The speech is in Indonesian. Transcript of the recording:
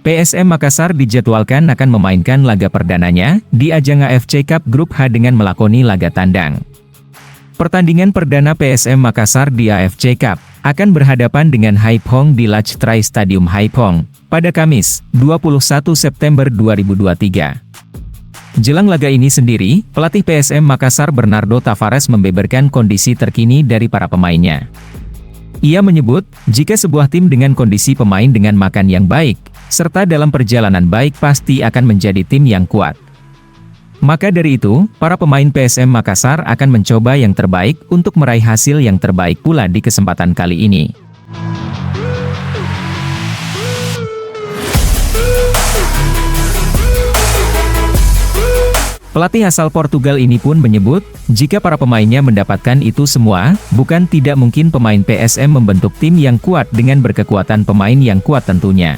PSM Makassar dijadwalkan akan memainkan laga perdananya di ajang AFC Cup Grup H dengan melakoni laga tandang. Pertandingan perdana PSM Makassar di AFC Cup akan berhadapan dengan Haiphong di Lach-Trai Stadium Haiphong pada Kamis, 21 September 2023. Jelang laga ini sendiri, pelatih PSM Makassar Bernardo Tavares membeberkan kondisi terkini dari para pemainnya. Ia menyebut, jika sebuah tim dengan kondisi pemain dengan makan yang baik, serta dalam perjalanan baik pasti akan menjadi tim yang kuat. Maka dari itu, para pemain PSM Makassar akan mencoba yang terbaik untuk meraih hasil yang terbaik pula di kesempatan kali ini. Pelatih asal Portugal ini pun menyebut, jika para pemainnya mendapatkan itu semua, bukan tidak mungkin pemain PSM membentuk tim yang kuat dengan berkekuatan pemain yang kuat tentunya.